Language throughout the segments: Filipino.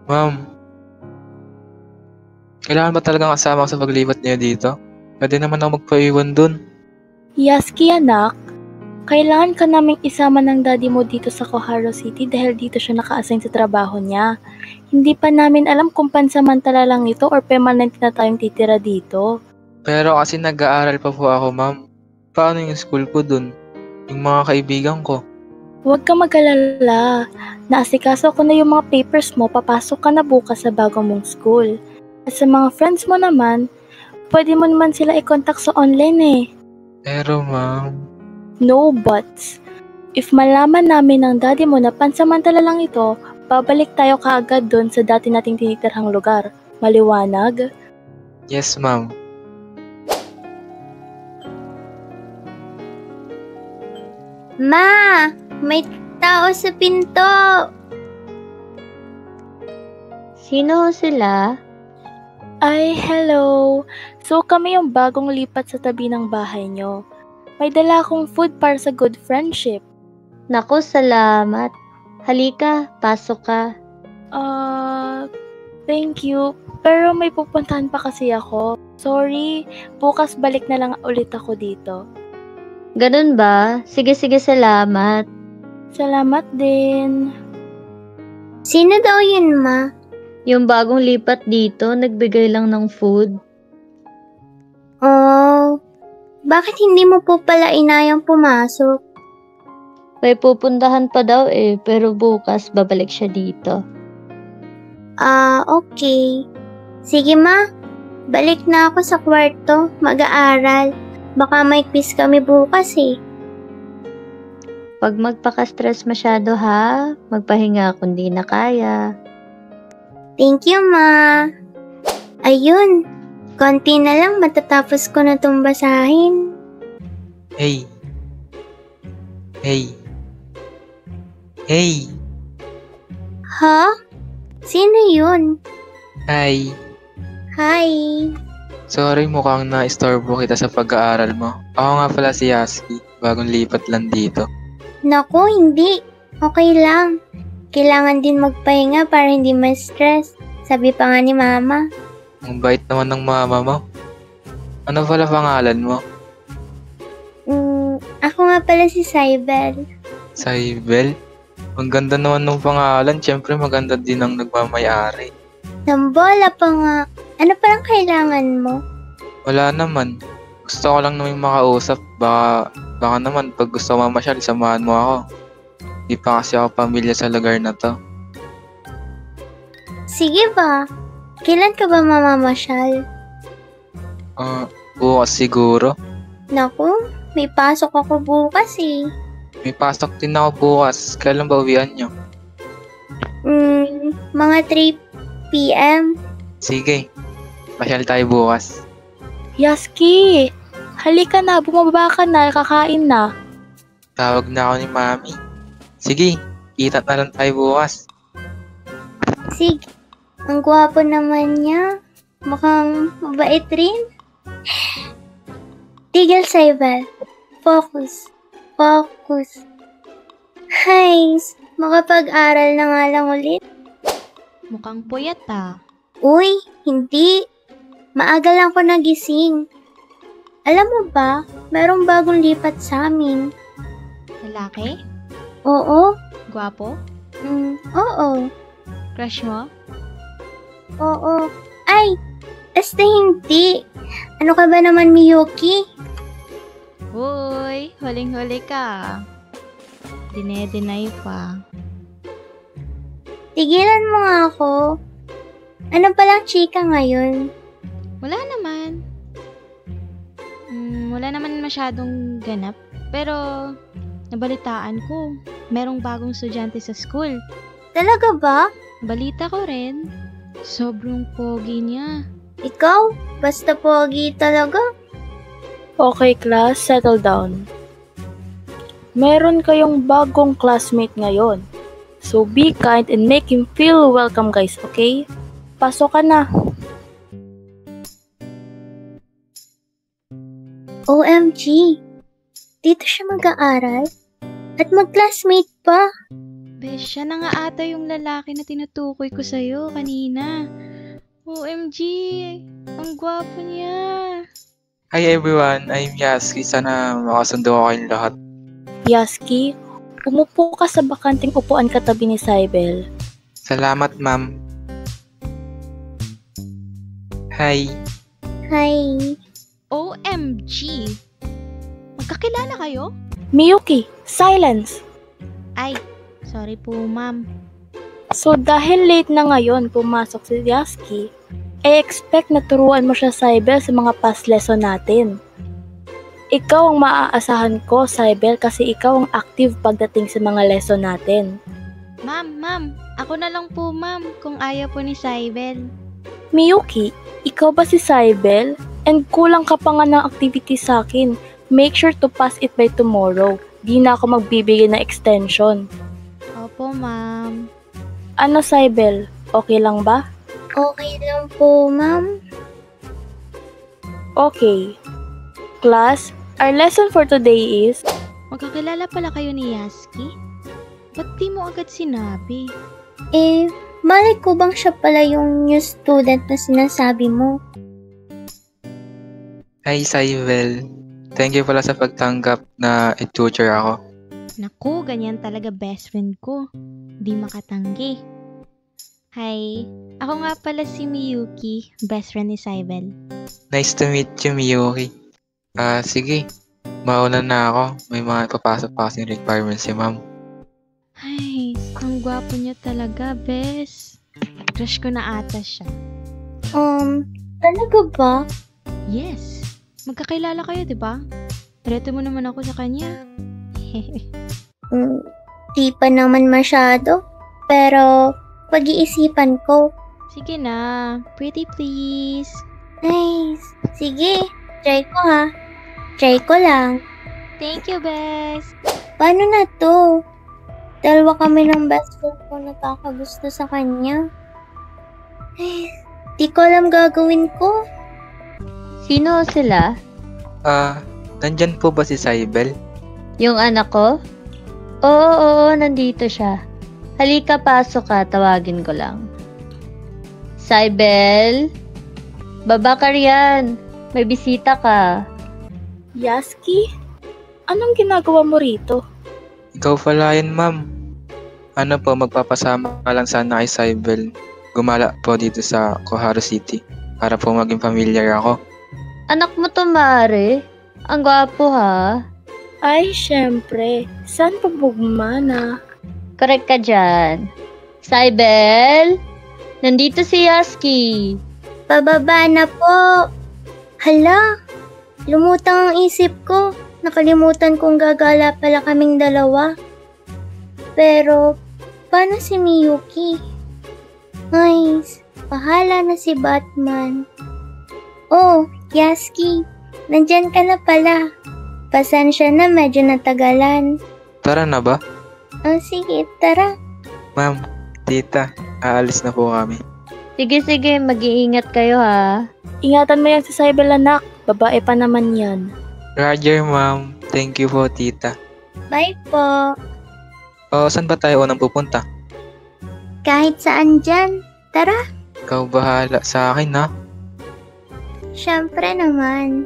Ma'am, kailangan ba talagang kasama ako sa paglipat niyo dito? Pwede naman ako magpaiwan dun. Yaski anak, kailangan ka naming isama ng daddy mo dito sa Coharo City dahil dito siya naka-assign sa trabaho niya. Hindi pa namin alam kung pansamantala lang ito or permanent na tayong titira dito. Pero kasi nag-aaral pa po ako, ma'am. Paano yung school ko dun? Yung mga kaibigan ko? Huwag ka mag-alala. Naasikaso ko na yung mga papers mo, papasok ka na bukas sa bagong mong school. At sa mga friends mo naman, pwede mo naman sila i-contact sa online eh. Pero ma'am, No buts. If malaman namin ng daddy mo na pansamantala lang ito, babalik tayo kaagad doon sa dati nating tinitirhang lugar. Maliwanag? yes ma'am. Ma! May tao sa pinto! Sino sila? Ay, hello. So kami yung bagong lipat sa tabi ng bahay nyo. May dala akong food para sa good friendship. Naku, salamat. Halika, pasok ka. Thank you. Pero may pupuntahan pa kasi ako. Sorry, bukas balik na lang ulit ako dito. Ganun ba? Sige, salamat. Salamat din. Sino daw yun, ma? Yung bagong lipat dito, nagbigay lang ng food. Oh, bakit hindi mo po pala inayang pumasok? May pupuntahan pa daw pero bukas babalik siya dito. Okay. Sige ma, balik na ako sa kwarto, mag-aaral. Baka may quiz kami bukas eh. Pag magpaka-stress masyado ha, magpahinga kung di na kaya. Thank you ma. Ayun, konti na lang matatapos ko na itong basahin. Hey. Hey. Hey. Ha? Sino yun? Hi. Hi. Sorry, mukhang na-istorbo kita sa pag-aaral mo. Ako nga pala si Yaski, bagong lipat lang dito. Naku, hindi. Okay lang. Kailangan din magpahinga para hindi ma-stress. Sabi pa nga ni mama. Ang bait naman ng mama mo. Ano pala pangalan mo? Ako nga pala si Saibel. Saibel? Ang ganda naman ng pangalan, syempre maganda din ang nagmamayari. Nambola pa nga. Ano palang kailangan mo? Wala naman. Gusto ko lang naman makausap. Baka naman pag gusto mo mamasyal, samahan mo ako. Di pa kasi ako pamilya sa lugar na to. Sige ba? Kailan ka ba mamamasyal? Bukas siguro. Naku, may pasok ako bukas eh. May pasok din ako bukas. Kailan ba uwian nyo? Mga 3 p.m. Sige. Masyal tayo bukas. Yaski, halika na, bumaba ka na, kakain na. Tawag na ako ni Mami. Sige, kita na lang tayo bukas. Sige, ang gwapo naman niya. Mukhang mabait rin. Tigil, Saibel. Focus. Hay, makapag-aral na nga lang ulit. Mukhang puyat ah. Uy, hindi. Maaga lang ko nagising. Alam mo ba, merong bagong lipat sa amin. Lalaki? Oo. Gwapo? Oo. Crush mo? Oo. Ay, hindi. Ano ka ba naman, Miyuki? Uy, huling-huli ka. Dine-deny pa. Tigilan mo nga ako. Ano palang chika ngayon? Wala naman. Wala naman masyadong ganap. Pero, nabalitaan ko, merong bagong estudyante sa school. Talaga ba? Balita ko rin. Sobrang pogi niya. Ikaw? Basta pogi talaga? Okay class, settle down. Meron kayong bagong classmate ngayon. So be kind and make him feel welcome guys, okay? Pasok ka na. OMG! Dito siya mag-aaral? At mag-classmate pa? Besh, siya na nga ata yung lalaki na tinutukoy ko sa'yo kanina. OMG, ang gwapo niya. Hi everyone, I'm Yaski. Sana makasundo ko kayong lahat. Yaski, umupo ka sa bakanting upuan katabi ni Cybel. Salamat, ma'am. Hi. Hi. OMG. Magkakilala kayo? Miyuki, silence! Ay, sorry po, ma'am. So dahil late na ngayon pumasok si Yaski, expect na turuan mo siya Cybel sa mga past lesson natin. Ikaw ang maaasahan ko, Cybel, kasi ikaw ang active pagdating sa mga lesson natin. Ma'am, ako na lang po, ma'am, kung ayaw po ni Cybel. Miyuki, ikaw ba si Cybel? And kulang ka pa nga ng activity sa akin. Make sure to pass it by tomorrow. Di na ako magbibigay ng extension. Opo, ma'am. Ano, Cybel? Okay lang ba? Okay lang po, ma'am. Okay. Class, our lesson for today is... Magkakilala pala kayo ni Yaski? Ba't di mo agad sinabi? Malay ko bang siya pala yung new student na sinasabi mo? Hi, Cybel. Thank you pala sa pagtanggap na i-tutor ako. Naku, ganyan talaga best friend ko. Di makatanggi. Hi, ako nga pala si Miyuki, best friend ni Cybel. Nice to meet you, Miyuki. Sige. Mauna na ako. May mga ipapasok pa kasing requirements si ma'am. Ay, ang gwapo niya talaga, bes. Crush ko na ata siya. Talaga ba? Yes. Magkakilala kayo, di ba? Reto mo naman ako sa kanya. Di pa naman masyado. Pero, pag-iisipan ko. Sige na. Pretty please. Nice. Sige, try ko ha. Try ko lang. Thank you, bes. Paano na to? Dalawa kami ng best friend ko nakakagusto sa kanya. Di ko alam gagawin ko. Sino sila? Nandyan po ba si Cybel? Yung anak ko? Oo, nandito siya. Halika, pasok ka. Tawagin ko lang. Cybel? Baba ka riyan. May bisita ka. Yaski? Anong ginagawa mo rito? Ikaw pala yun, ma'am. Ano po, magpapasama ka lang sana kay Cybel. Gumala po dito sa Koharu City para po maging familiar ako. Anak mo to, Mare. Ang gwapo, ha? Ay, syempre. Saan pa bugmana? Correct ka dyan. Cybel? Nandito si Yaski. Pababa na po. Hala, lumutang ang isip ko. Nakalimutan kong gagala pala kaming dalawa. Pero, paano si Miyuki? Nice, pahala na si Batman. Oh, Yaski, nandyan ka na pala. Pasensya na, medyo natagalan. Tara na ba? Sige, tara. Ma'am, tita, aalis na po kami. Sige, mag-iingat kayo, ha? Ingatan mo yan si Cybel, anak. Babae pa naman yan. Roger, ma'am. Thank you po, tita. Bye po. Saan ba tayo unang pupunta? Kahit saan dyan. Tara. Ikaw bahala sa akin, ha? Syempre naman.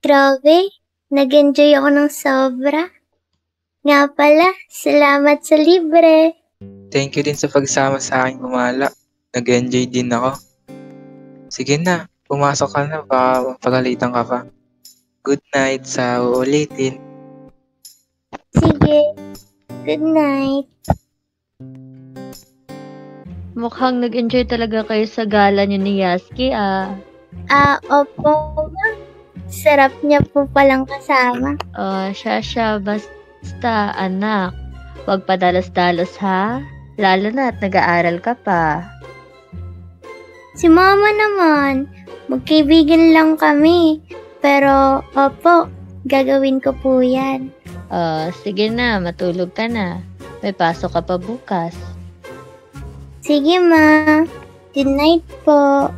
Grabe, nag-enjoy ako ng sobra. Nga pala, salamat sa libre. Thank you din sa pagsama sa akin gumala. Nag-enjoy din ako. Sige na, pumasok ka na, baka mapagalitan ka pa. Good night sa uulitin. Sige, good night. Mukhang nag-enjoy talaga kayo sa gala niyo ni Yasky, ah. Opo, ma. Sarap niya po palang kasama. Oh, siya, basta, anak. Huwag padalos-dalos, ha? Lalo na at nag-aaral ka pa. Si mama naman, magkaibigan lang kami. Pero, opo, gagawin ko po yan. Oh, sige na, matulog ka na. May pasok ka pa bukas. Sige, ma. Good night po.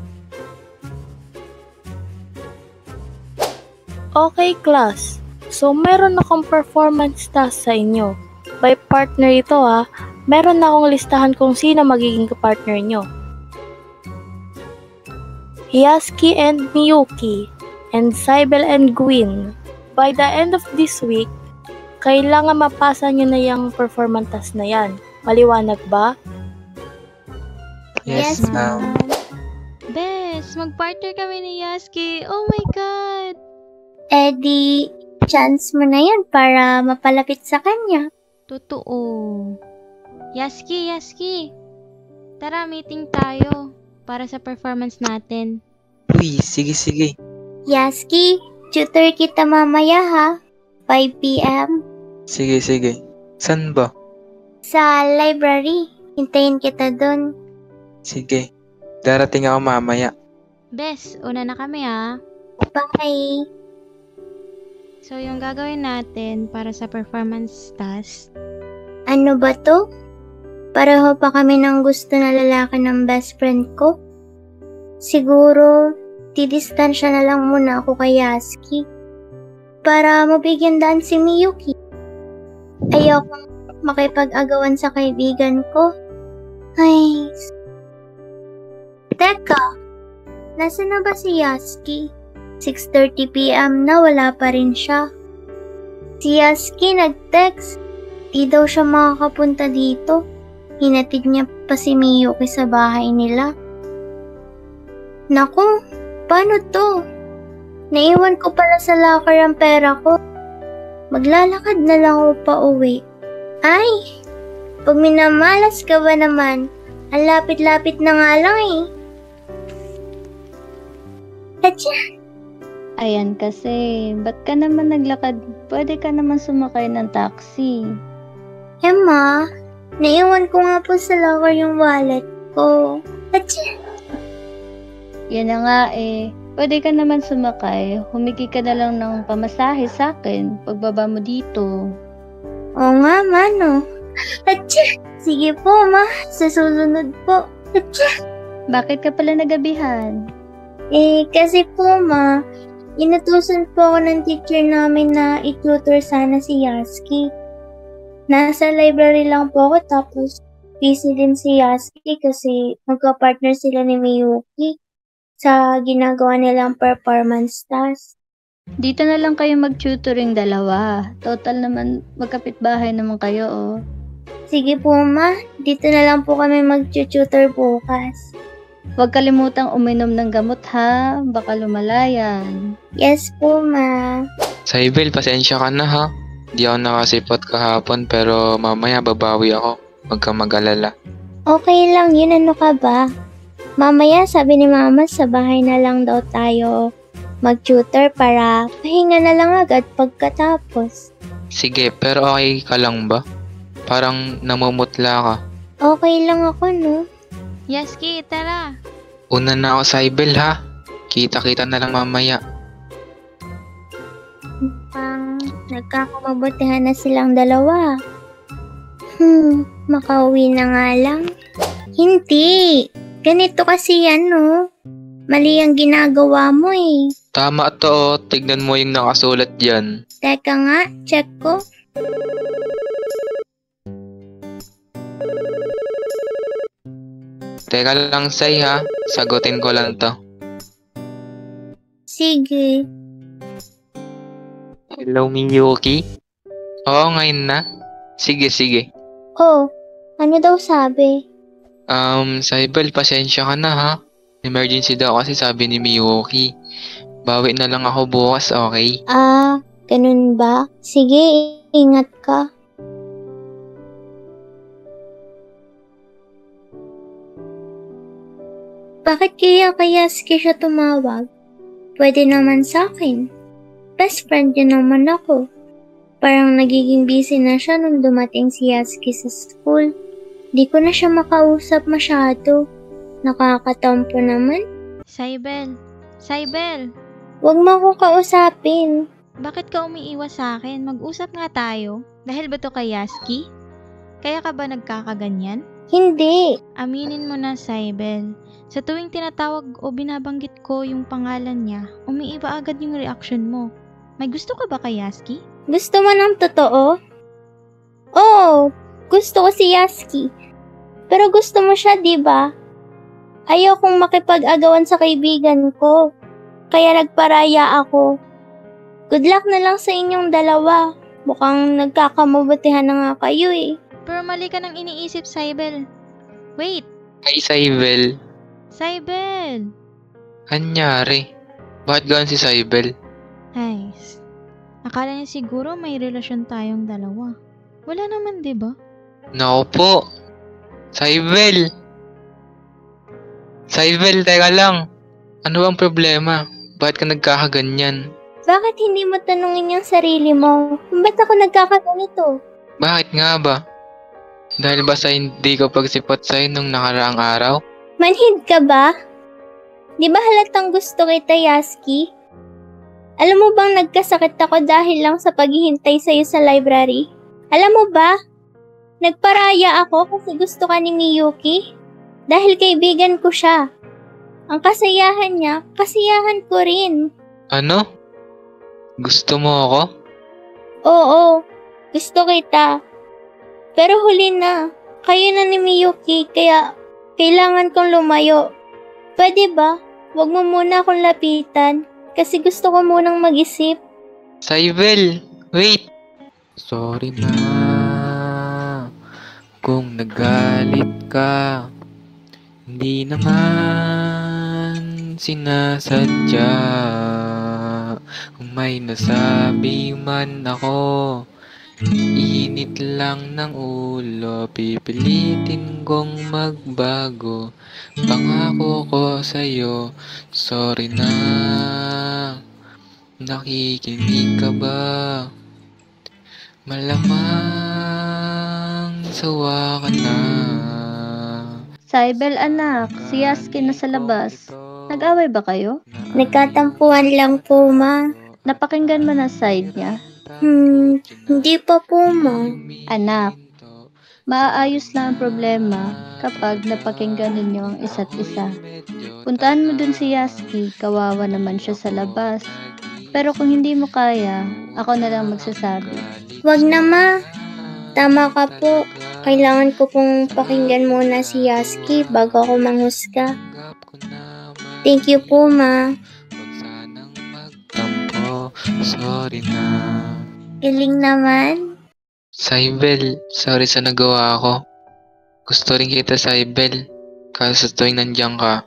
Okay, class. So, meron akong performance task sa inyo. By partner ito meron na akong listahan kung sino magiging kapartner nyo. Yasky and Miyuki, and Cybele and Gwyn. By the end of this week, kailangan mapasa nyo na yung performance task na yan. Maliwanag ba? Yes, ma'am. Bes, mag-partner kami ni Yasky. Oh my God! Di, chance mo na yan para mapalapit sa kanya. Totoo. Yasky. Tara, meeting tayo para sa performance natin. Uy, sige. Yasky, tutor kita mamaya ha. 5 p.m. Sige. San ba? Sa library. Hintayin kita dun. Sige. Darating ako mamaya. Bes, una na kami Bye. So, yung gagawin natin para sa performance task, Ano ba to? Pareho pa kami ng gusto na lalaki ng best friend ko. Siguro, didistansya na lang muna ako kay Yasky. Para mabigyan daan si Miyuki. Ayokong makipag-agawan sa kaibigan ko. Ay. Teka, nasa na ba si Yasky? 6:30 p.m. na wala pa rin siya. Si Yasky nag-text. Di daw siya makakapunta dito. Hinatid niya pa si Miyuki sa bahay nila. Naku, paano to? Naiwan ko pala sa locker ang pera ko. Maglalakad na lang ako pa uwi. Ay, pag minamalas ka ba naman, ang lapit-lapit na nga lang eh. Atya! Ayan kasi, ba't ka naman naglakad? Pwede ka naman sumakay ng taxi. Emma, naiwan ko nga po sa locker yung wallet ko. Atya! Yan na nga eh. Pwede ka naman sumakay. Humigi ka na lang ng pamasahe sa akin pagbaba mo dito. Oo nga, mano. Atya! Sige po, ma. Sa susunod po. Atya! Bakit ka pala nagabihan? Kasi po, ma, inutusan po ako ng teacher namin na i-tutor sana si Yasky. Nasa library lang po ako tapos busy din si Yasky kasi magka-partner sila ni Miyuki sa ginagawa nilang performance task. Dito na lang kayo mag-tutoring dalawa. Total naman, magkapit-bahay naman kayo oh. Sige po, ma. Dito na lang po kami mag-tutor bukas. Huwag kalimutang uminom ng gamot ha. Baka lumala yan. Yes po, ma. Cybele, pasensya ka na ha. Di ako nakasipot kahapon pero mamaya babawi ako. Huwag kang mag-alala. Okay lang yun, ano ka ba? Mamaya sabi ni mama sa bahay na lang daw tayo mag-tutor para pahinga na lang agad pagkatapos. Sige, pero okay ka lang ba? Parang namumutla ka. Okay lang ako, no? Yasky, tara. Una na ako, Cybele ha. Kita-kita na lang mamaya. Nagkakamabutihan na silang dalawa. Makauwi na nga lang. Hindi. Ganito kasi yan, no? Mali ang ginagawa mo eh. Tama to, tignan mo yung nakasulat dyan. Teka nga, check ko. Teka lang, Sai ha. Sagutin ko lang to. Sige. Hello, Miyuki? Oo, ngayon na. Sige, sige. Oh, ano daw sabi? Saibel, pasensya ka na ha. Emergency daw kasi sabi ni Miyuki. Bawi na lang ako bukas, okay? Ah, ganun ba? Sige, ingat ka. Bakit kay Yaski siya tumawag? Pwede naman sa akin. Best friend niya naman ako. Parang nagiging busy na siya nung dumating si Yaski sa school. Di ko na siya makausap masyado. Nakakatampo naman. Saibel! Saibel! Huwag mo akong kausapin. Bakit ka umiiwas sa akin? Mag-usap nga tayo. Dahil ba to kay Yaski? Kaya ka ba nagkakaganyan? Hindi. Aminin mo na, Saibel. Sa tuwing tinatawag o binabanggit ko yung pangalan niya, umiiba agad yung reaction mo. May gusto ka ba kay Yaski? Gusto mo ng totoo? Oo, gusto ko si Yaski. Pero gusto mo siya, di ba? Ayaw kong makipag-agawan sa kaibigan ko. Kaya nagparaya ako. Good luck na lang sa inyong dalawa. Mukhang nagkakamabutihan na nga kayo eh. Pero mali ka nang iniisip, Saibel. Wait! Hi, Saibel. Saibel! Anyari? Bakit gano'n si Saibel? Ay, akala niya siguro may relasyon tayong dalawa. Wala naman, di ba? Naku po. Saibel! Saibel, teka lang. Ano bang problema? Bakit ka nagkakaganyan? Bakit hindi mo tanungin yung sarili mo? Kung ba't ako nagkakaganito? Bakit nga ba? Dahil ba sa hindi ko pagsipot sa'yo nung nakaraang araw? Manhid ka ba? Di ba halatang gusto kita, Yaski? Alam mo bang nagkasakit ako dahil lang sa paghihintay sa'yo sa library? Alam mo ba? Nagparaya ako kasi gusto ka ni Miyuki. Dahil kaibigan ko siya. Ang kasayahan niya, kasiyahan ko rin. Ano? Gusto mo ako? Oo, gusto kita. Pero huli na, kayo na ni Miyuki, kaya kailangan kong lumayo. Pwede ba? Huwag mo muna akong lapitan, kasi gusto ko munang mag-isip. Saibel, wait! Sorry na kung nagalit ka. Hindi naman sinasadya. Kung may nasabi man ako, init lang ng ulo, pipilitin kong magbago. Pangako ko sa'yo, sorry na. Nakikinig ka ba? Malamang sawa ka na. Saibel anak, si Yaski na sa labas. Nag-away ba kayo? Nagkatampuhan lang po, ma. Napakinggan mo na side niya. Hindi pa po, ma. Anak, maaayos lang ang problema kapag napakinggan ninyo ang isa't isa. Puntahan mo dun si Yaski, kawawa naman siya sa labas. Pero kung hindi mo kaya, ako na lang magsasabi. Wag na, ma. Tama ka po. Kailangan ko pong pakinggan muna si Yaski bago ako manghusga. Thank you po, ma. Tampo, sorry na. Galing naman. Saibel, sorry sa nagawa ko. Gusto rin kita, Saibel. Kaso sa tuwing nandiyan ka,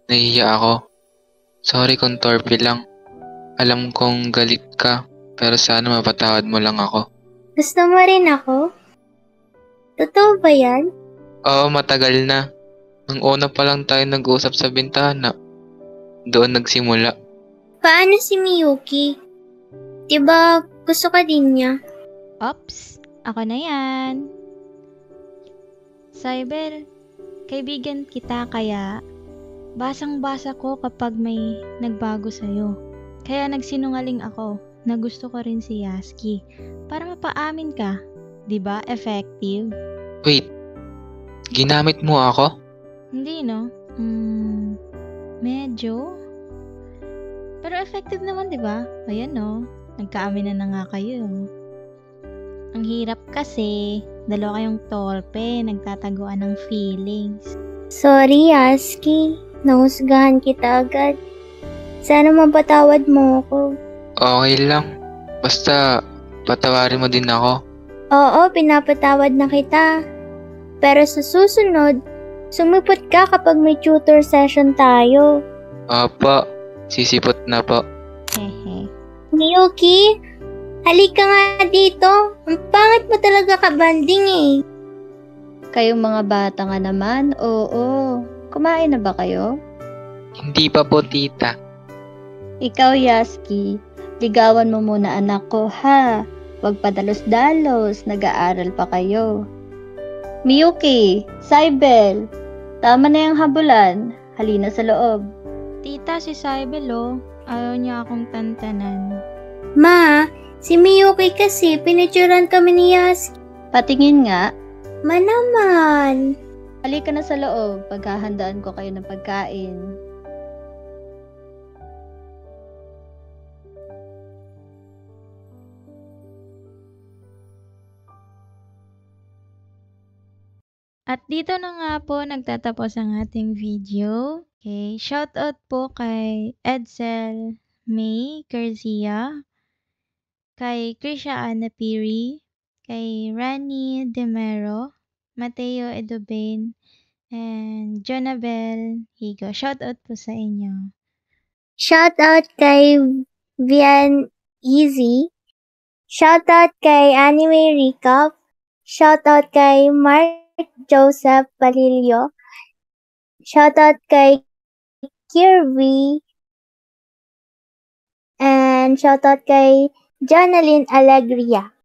nahihiya ako. Sorry kung torpe lang. Alam kong galit ka, pero sana mapatawad mo lang ako. Gusto mo rin ako? Totoo ba yan? Oo, matagal na. Nung una pa lang tayo nag-usap sa bintana. Doon nagsimula. Paano si Miyuki? Diba gusto ka din niya? Ops, ako na yan. Saibel, kaibigan kita kaya basang-basa ko kapag may nagbago sa'yo. Kaya nagsinungaling ako na gusto ko rin si Yaski para mapaamin ka. Diba effective? Wait, ginamit mo ako? Hindi, no? Medyo. Pero effective naman, diba? Ayan, no? Nagkaamin na nga kayo. Ang hirap kasi, dalawa kayong tolpe, nagtataguan ng feelings. Sorry, Yaski. Nahusgahan kita agad. Sana mapatawad mo ako. Okay lang. Basta, patawarin mo din ako. Oo, pinapatawad na kita. Pero sa susunod, sumipot ka kapag may tutor session tayo. Opo, sisipot na po. Hehe. Miyuki, halika nga dito. Ang pangit mo talaga kabanding eh. Kayong mga bata nga naman, oo. Kumain na ba kayo? Hindi pa po, tita. Ikaw, Yaski, ligawan mo muna anak ko, ha? Huwag padalos-dalos, nag-aaral pa kayo. Miyuki, Saibel, tama na yung habulan. Halina sa loob. Tita, si Saibel, oh. Ayaw niya akong tantanan. Ma, si Miyuki kasi pinicturan kami ni Yaski. Patingin nga, Ma naman. halika na sa loob. Paghahandaan ko kayo ng pagkain. At dito na nga po nagtatapos ang ating video. Okay, shoutout po kay Edsel May Garcia, kay Krisha Ana Piri, kay Rani Demero, Mateo Edobain, and Jonabel Higo. Shoutout po sa inyo. Shoutout kay Vian Easy. Shoutout kay Anime Recap. Shoutout kay Mark Joseph Palilio. Shoutout kay Kirby. And shoutout kay Jonalyn Alegria.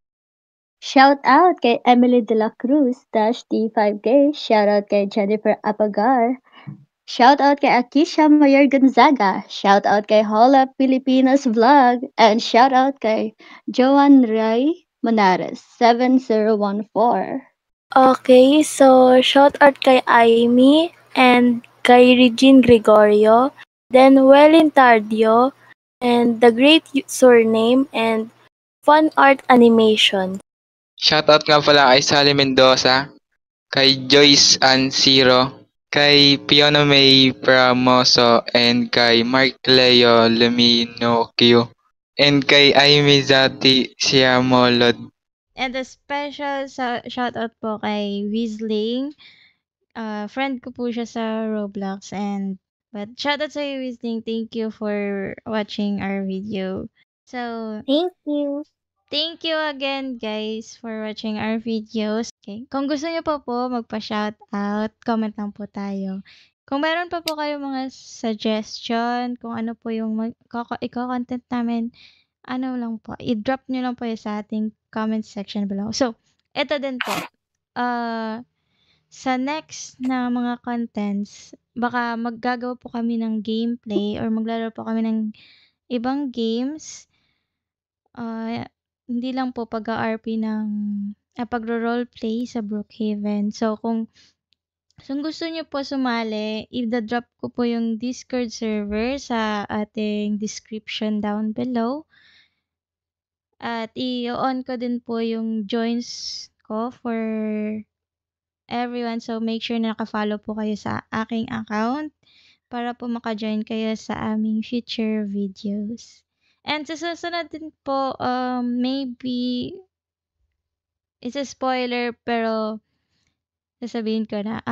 Shout out kay Emily De La Cruz, -D5K. Shout out kay Jennifer Apagar. Shout out kay Akisha Mayor Gonzaga. Shout out kay Hola Pilipinas Vlog. And shout out kay Joan Ray Monares, 7014. Okay, so shout out kay Aimee and kay Regine Gregorio, then Welin Tardio, and The Great Surname, and Fun Art Animation. Shoutout nga pala kay Sally Mendoza, kay Joyce Ann Zero, kay Fiona May Pramoso, and kay Mark Leo Luminocchio, and kay Aimee Zati Siamolod. And a special shoutout po kay Weasling. Friend ko po siya sa Roblox, but shoutout sa iyo, Weasling. Thank you for watching our video. So, Thank you. thank you again, guys, for watching our videos. Okay. Kung gusto niyo pa po magpa-shoutout, comment lang po tayo. Kung meron pa po kayo mga suggestion, kung ano po yung i-content namin, ano lang po, i-drop nyo lang po yun sa ating comment section below. So, ito din po. Sa next na mga contents, baka maggagawa po kami ng gameplay or maglalaro po kami ng ibang games. Hindi lang po pag-RP ng pagro-roleplay sa Brookhaven. So, kung gusto nyo po sumali, i-drop ko po yung Discord server sa ating description down below. At i-on ko din po yung joins ko for everyone. So, make sure na naka-follow po kayo sa aking account para po maka-join kayo sa aming future videos. And sa susunod din po, maybe it's a spoiler pero sasabihin ko na,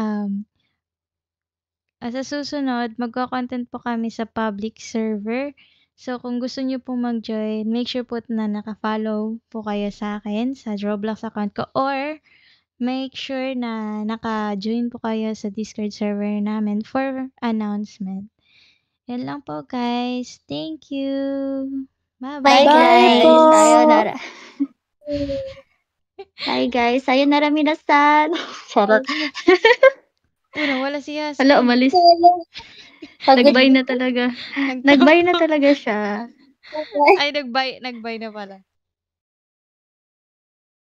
sa susunod, magko-content po kami sa public server. So, kung gusto nyo po mag-join, make sure po na naka-follow po kayo sa akin sa Roblox account ko or make sure na naka-join po kayo sa Discord server namin for announcement. Yan lang po, guys. Thank you. Bye-bye. Bye, guys. po. Sayonara. Bye guys. Sayonara minasan. Charot. Wala siya. Wala, umalis. Nagbay na talaga. Nagbay na talaga siya. Ay, nagbay na pala.